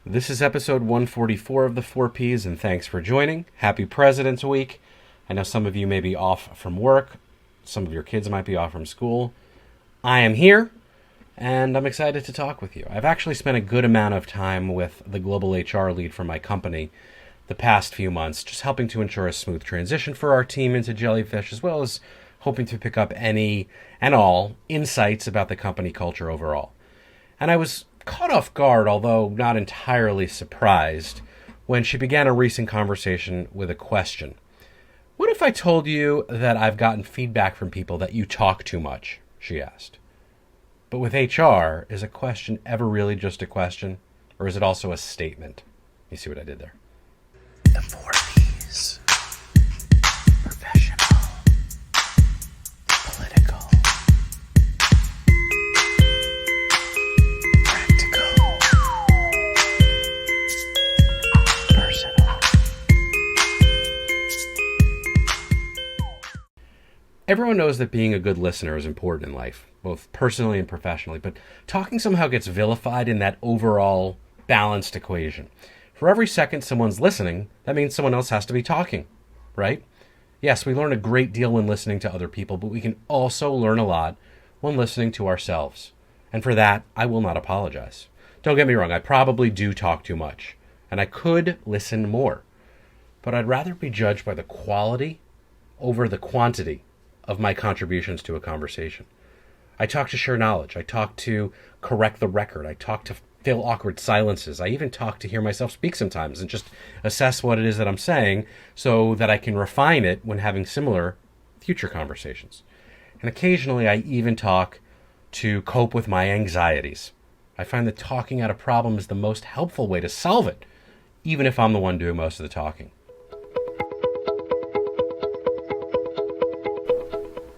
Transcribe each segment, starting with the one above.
This is episode 144 of the 4Ps, and thanks for joining. Happy President's Week. I know some of you may be off from work. Some of your kids might be off from school. I am here, and I'm excited to talk with you. I've actually spent a good amount of time with the global HR lead for my company the past few months, just helping to ensure a smooth transition for our team into Jellyfish, as well as hoping to pick up any and all insights about the company culture overall. And I was caught off guard, although not entirely surprised, when she began a recent conversation with a question. What if I told you that I've gotten feedback from people that you talk too much? She asked. But with HR, is a question ever really just a question? Or is it also a statement? You see what I did there? The 4Ps. Professional. Political. Practical. Personal. Everyone knows that being a good listener is important in life, both personally and professionally, but talking somehow gets vilified in that overall balanced equation. For every second someone's listening, that means someone else has to be talking, right? Yes, we learn a great deal when listening to other people, but we can also learn a lot when listening to ourselves. And for that, I will not apologize. Don't get me wrong, I probably do talk too much, and I could listen more. But I'd rather be judged by the quality over the quantity of my contributions to a conversation. I talk to share knowledge. I talk to correct the record. I talk to fill awkward silences. I even talk to hear myself speak sometimes and just assess what it is that I'm saying so that I can refine it when having similar future conversations. And occasionally I even talk to cope with my anxieties. I find that talking out a problem is the most helpful way to solve it, even if I'm the one doing most of the talking.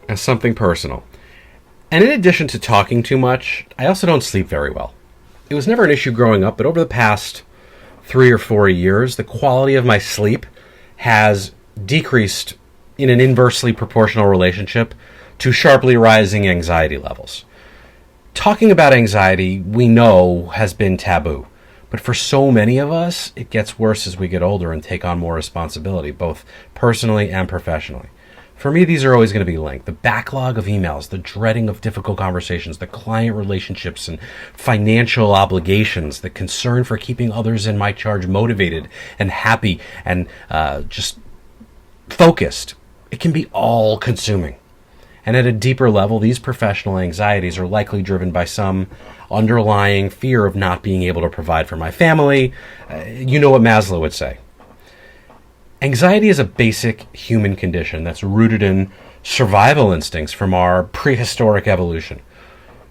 As something personal. And in addition to talking too much, I also don't sleep very well. It was never an issue growing up, but over the past 3 or 4 years, the quality of my sleep has decreased in an inversely proportional relationship to sharply rising anxiety levels. Talking about anxiety, we know, has been taboo. But for so many of us, it gets worse as we get older and take on more responsibility, both personally and professionally. For me, these are always going to be linked. The backlog of emails, the dreading of difficult conversations, the client relationships and financial obligations, the concern for keeping others in my charge motivated and happy and just focused. It can be all consuming. And at a deeper level, these professional anxieties are likely driven by some underlying fear of not being able to provide for my family. You know what Maslow would say. Anxiety is a basic human condition that's rooted in survival instincts from our prehistoric evolution.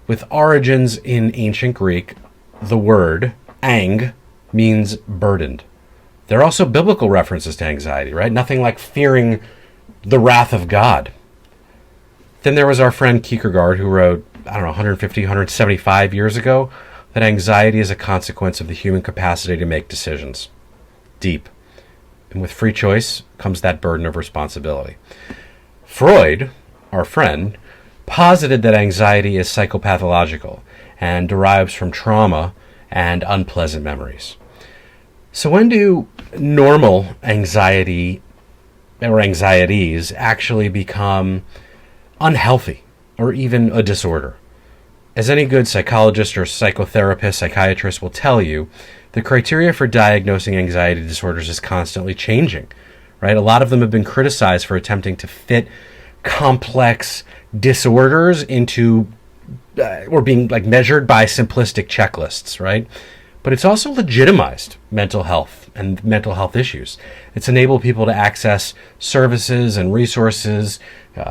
With origins in ancient Greek, the word ang means burdened. There are also biblical references to anxiety, right? Nothing like fearing the wrath of God. Then there was our friend Kierkegaard who wrote, 150, 175 years ago, that anxiety is a consequence of the human capacity to make decisions. Deep. And with free choice comes that burden of responsibility. Freud, our friend, posited that anxiety is psychopathological and derives from trauma and unpleasant memories. So when do normal anxiety or anxieties actually become unhealthy or even a disorder? As any good psychologist or psychotherapist, psychiatrist will tell you, the criteria for diagnosing anxiety disorders is constantly changing, right? A lot of them have been criticized for attempting to fit complex disorders into, or being measured by simplistic checklists, right? But it's also legitimized mental health and mental health issues. It's enabled people to access services and resources,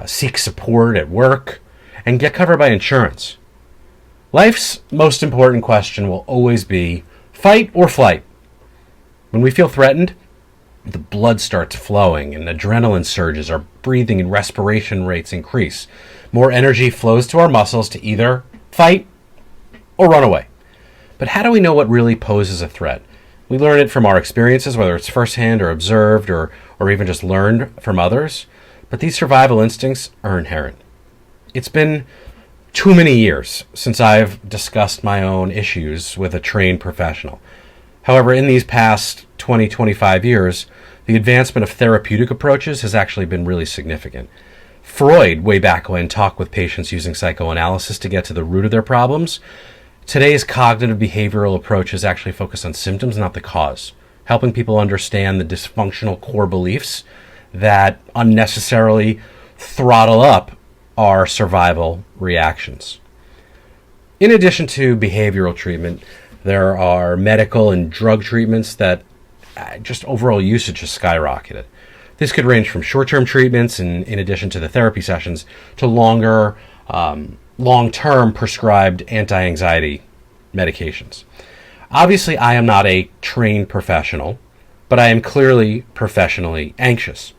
seek support at work, and get covered by insurance. Life's most important question will always be fight or flight. When we feel threatened, the blood starts flowing and adrenaline surges, our breathing and respiration rates increase. More energy flows to our muscles to either fight or run away. But how do we know what really poses a threat? We learn it from our experiences, whether it's firsthand or observed or even just learned from others. But these survival instincts are inherent. It's been too many years since I've discussed my own issues with a trained professional. However, in these past 20, 25 years, the advancement of therapeutic approaches has actually been really significant. Freud, way back when, talked with patients using psychoanalysis to get to the root of their problems. Today's cognitive behavioral approach is actually focused on symptoms, not the cause, helping people understand the dysfunctional core beliefs that unnecessarily throttle up our survival reactions. In addition to behavioral treatment, there are medical and drug treatments that just overall usage has skyrocketed. This could range from short-term treatments in addition to the therapy sessions to longer, long-term prescribed anti-anxiety medications. Obviously, I am not a trained professional, but I am clearly professionally anxious.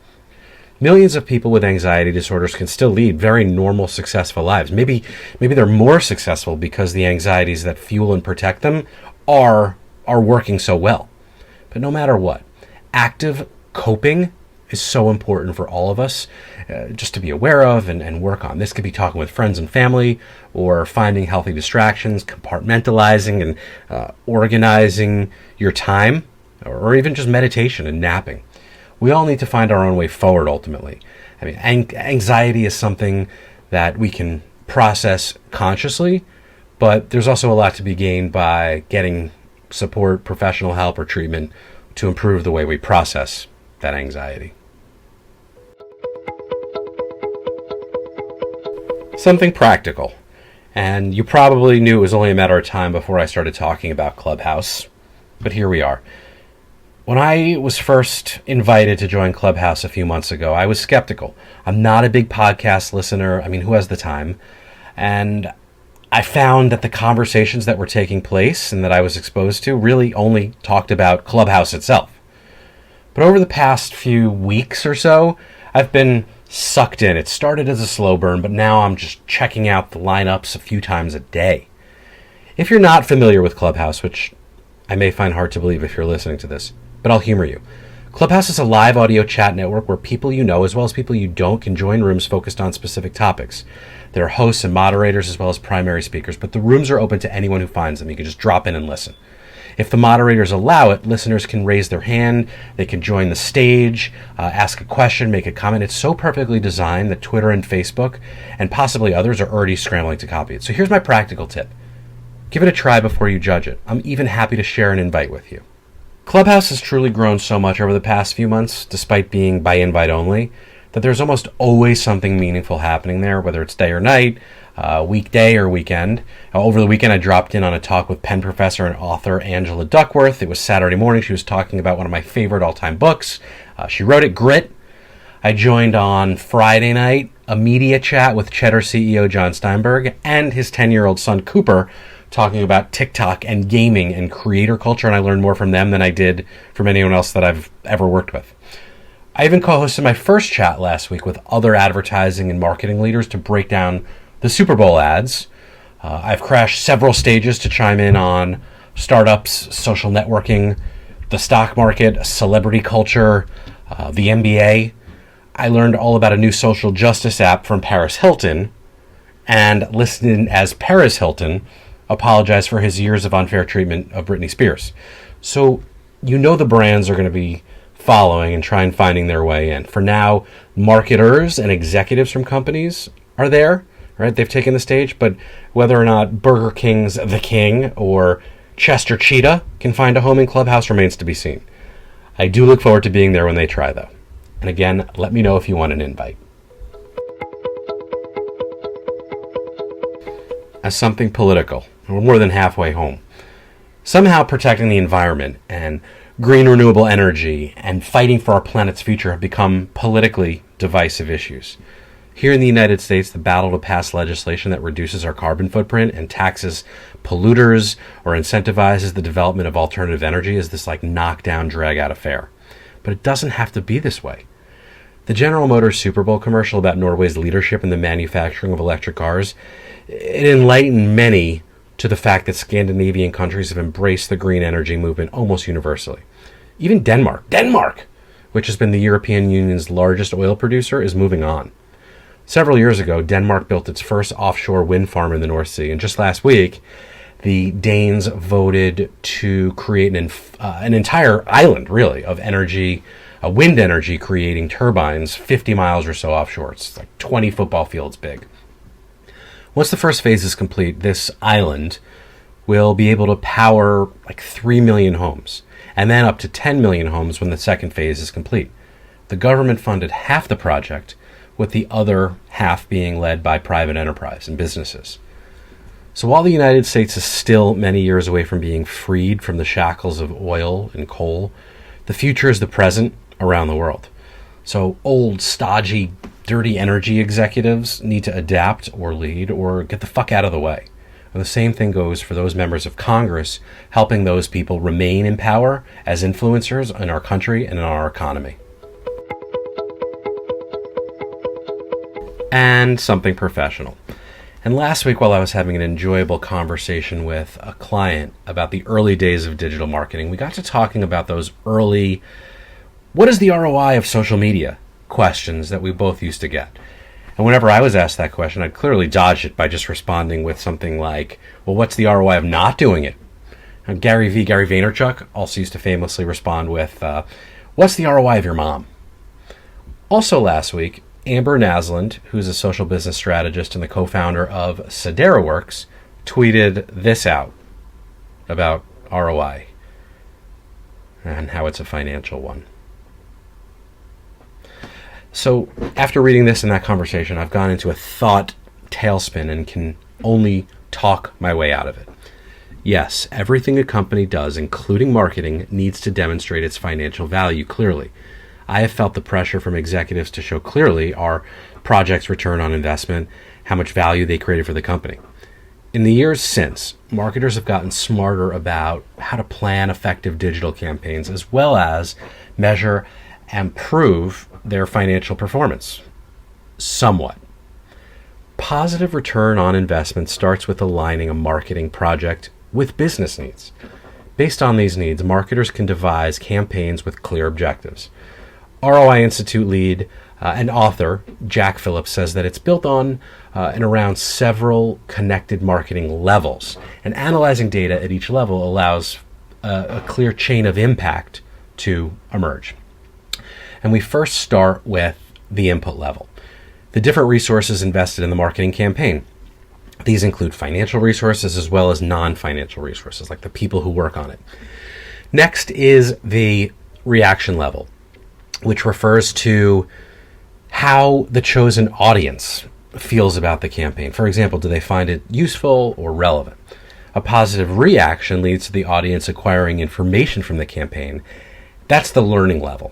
Millions of people with anxiety disorders can still lead very normal, successful lives. Maybe they're more successful because the anxieties that fuel and protect them are working so well. But no matter what, active coping is so important for all of us just to be aware of and work on. This could be talking with friends and family, or finding healthy distractions, compartmentalizing and organizing your time, or even just meditation and napping. We all need to find our own way forward ultimately. I mean, anxiety is something that we can process consciously, but there's also a lot to be gained by getting support, professional help, or treatment to improve the way we process that anxiety. Something practical. And you probably knew it was only a matter of time before I started talking about Clubhouse, but here we are. When I was first invited to join Clubhouse a few months ago, I was skeptical. I'm not a big podcast listener. I mean, who has the time? And I found that the conversations that were taking place and that I was exposed to really only talked about Clubhouse itself. But over the past few weeks or so, I've been sucked in. It started as a slow burn, but now I'm just checking out the lineups a few times a day. If you're not familiar with Clubhouse, which I may find hard to believe if you're listening to this, but I'll humor you. Clubhouse is a live audio chat network where people you know as well as people you don't can join rooms focused on specific topics. There are hosts and moderators as well as primary speakers, but the rooms are open to anyone who finds them. You can just drop in and listen. If the moderators allow it, listeners can raise their hand, they can join the stage, ask a question, make a comment. It's so perfectly designed that Twitter and Facebook and possibly others are already scrambling to copy it. So here's my practical tip. Give it a try before you judge it. I'm even happy to share an invite with you. Clubhouse has truly grown so much over the past few months, despite being by invite only, that there's almost always something meaningful happening there, whether it's day or night, weekday or weekend. Over the weekend, I dropped in on a talk with pen professor and author Angela Duckworth. It was Saturday morning. She was talking about one of my favorite all-time books. She wrote it, Grit. I joined on Friday night, a media chat with Cheddar CEO John Steinberg and his 10-year-old son Cooper, talking about TikTok and gaming and creator culture, and I learned more from them than I did from anyone else that I've ever worked with. I even co-hosted my first chat last week with other advertising and marketing leaders to break down the Super Bowl ads. I've crashed several stages to chime in on startups, social networking, the stock market, celebrity culture, the NBA. I learned all about a new social justice app from Paris Hilton, and listened as Paris Hilton apologized for his years of unfair treatment of Britney Spears. So you know the brands are going to be following and trying finding their way in. For now, marketers and executives from companies are there, right? They've taken the stage, but whether or not Burger King's The King or Chester Cheetah can find a home in Clubhouse remains to be seen. I do look forward to being there when they try, though. And again, let me know if you want an invite. As something political, we're more than halfway home. Somehow protecting the environment and green renewable energy and fighting for our planet's future have become politically divisive issues. Here in the United States, the battle to pass legislation that reduces our carbon footprint and taxes polluters or incentivizes the development of alternative energy is this knockdown, drag-out affair. But it doesn't have to be this way. The General Motors Super Bowl commercial about Norway's leadership in the manufacturing of electric cars, it enlightened many to the fact that Scandinavian countries have embraced the green energy movement almost universally. Even Denmark, which has been the European Union's largest oil producer, is moving on. Several years ago, Denmark built its first offshore wind farm in the North Sea, and just last week, the Danes voted to create an entire island, really, of energy, wind energy, creating turbines 50 miles or so offshore. It's like 20 football fields big. Once the first phase is complete, this island will be able to power like 3 million homes, and then up to 10 million homes when the second phase is complete. The government funded half the project, with the other half being led by private enterprise and businesses. So while the United States is still many years away from being freed from the shackles of oil and coal, the future is the present around the world. So old, stodgy, dirty energy executives need to adapt or lead or get the fuck out of the way. And the same thing goes for those members of Congress helping those people remain in power as influencers in our country and in our economy. And something professional. And last week, while I was having an enjoyable conversation with a client about the early days of digital marketing, we got to talking about those early, what is the ROI of social media questions that we both used to get. And whenever I was asked that question, I'd clearly dodge it by just responding with something like, well, what's the ROI of not doing it? And Gary Vaynerchuk also used to famously respond with, what's the ROI of your mom? Also last week, Amber Naslund, who's a social business strategist and the co-founder of SederaWorks, tweeted this out about ROI and how it's a financial one. So after reading this and that conversation, I've gone into a thought tailspin and can only talk my way out of it. Yes, everything a company does, including marketing, needs to demonstrate its financial value clearly. I have felt the pressure from executives to show clearly our project's return on investment, how much value they created for the company. In the years since, marketers have gotten smarter about how to plan effective digital campaigns as well as measure and prove their financial performance. Somewhat. Positive return on investment starts with aligning a marketing project with business needs. Based on these needs, marketers can devise campaigns with clear objectives. ROI Institute lead and author Jack Phillips says that it's built on and around several connected marketing levels, and analyzing data at each level allows a clear chain of impact to emerge. And we first start with the input level, the different resources invested in the marketing campaign. These include financial resources as well as non-financial resources, like the people who work on it. Next is the reaction level, which refers to how the chosen audience feels about the campaign. For example, do they find it useful or relevant? A positive reaction leads to the audience acquiring information from the campaign. That's the learning level.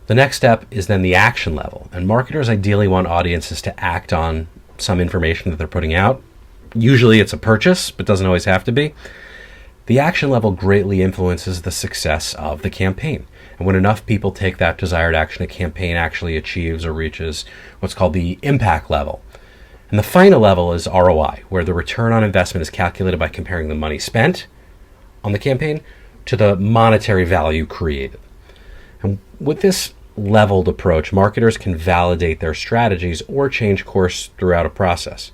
The next step is then the action level, and marketers ideally want audiences to act on some information that they're putting out. Usually it's a purchase, but doesn't always have to be. The action level greatly influences the success of the campaign. And when enough people take that desired action, a campaign actually achieves or reaches what's called the impact level. And the final level is ROI, where the return on investment is calculated by comparing the money spent on the campaign to the monetary value created. And with this leveled approach, marketers can validate their strategies or change course throughout a process,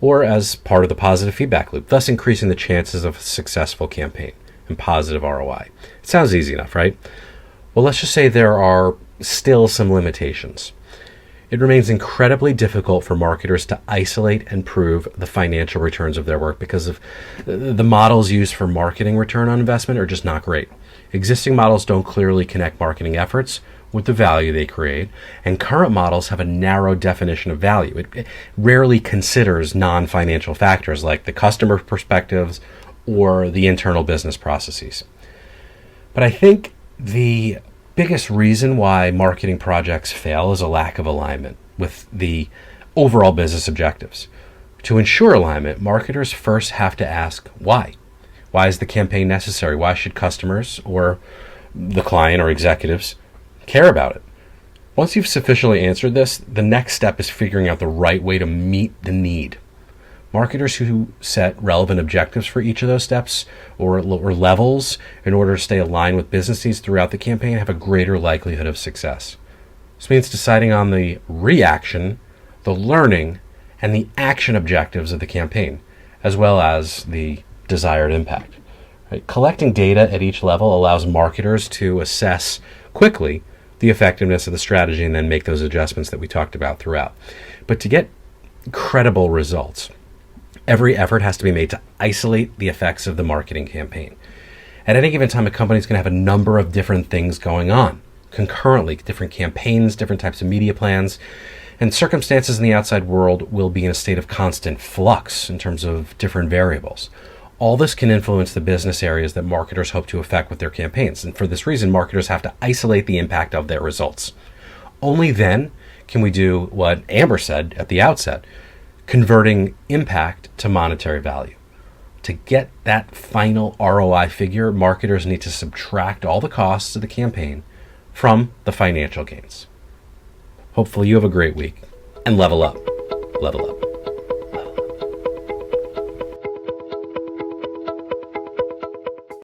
or as part of the positive feedback loop, thus increasing the chances of a successful campaign and positive ROI. It sounds easy enough, right? Well, let's just say there are still some limitations. It remains incredibly difficult for marketers to isolate and prove the financial returns of their work because of the models used for marketing return on investment are just not great. Existing models don't clearly connect marketing efforts with the value they create, and current models have a narrow definition of value. It rarely considers non-financial factors like the customer perspectives or the internal business processes. But I think the biggest reason why marketing projects fail is a lack of alignment with the overall business objectives. To ensure alignment, marketers first have to ask why. Why is the campaign necessary? Why should customers or the client or executives care about it? Once you've sufficiently answered this, the next step is figuring out the right way to meet the need. Marketers who set relevant objectives for each of those steps or levels in order to stay aligned with business needs throughout the campaign have a greater likelihood of success. This means deciding on the reaction, the learning, and the action objectives of the campaign, as well as the desired impact. Right? Collecting data at each level allows marketers to assess quickly the effectiveness of the strategy and then make those adjustments that we talked about throughout. But to get credible results, every effort has to be made to isolate the effects of the marketing campaign. At any given time, a company is going to have a number of different things going on concurrently, different campaigns, different types of media plans, and circumstances in the outside world will be in a state of constant flux in terms of different variables. All this can influence the business areas that marketers hope to affect with their campaigns. And for this reason, marketers have to isolate the impact of their results. Only then can we do what Amber said at the outset, converting impact to monetary value. To get that final ROI figure, marketers need to subtract all the costs of the campaign from the financial gains. Hopefully you have a great week and level up. Level up.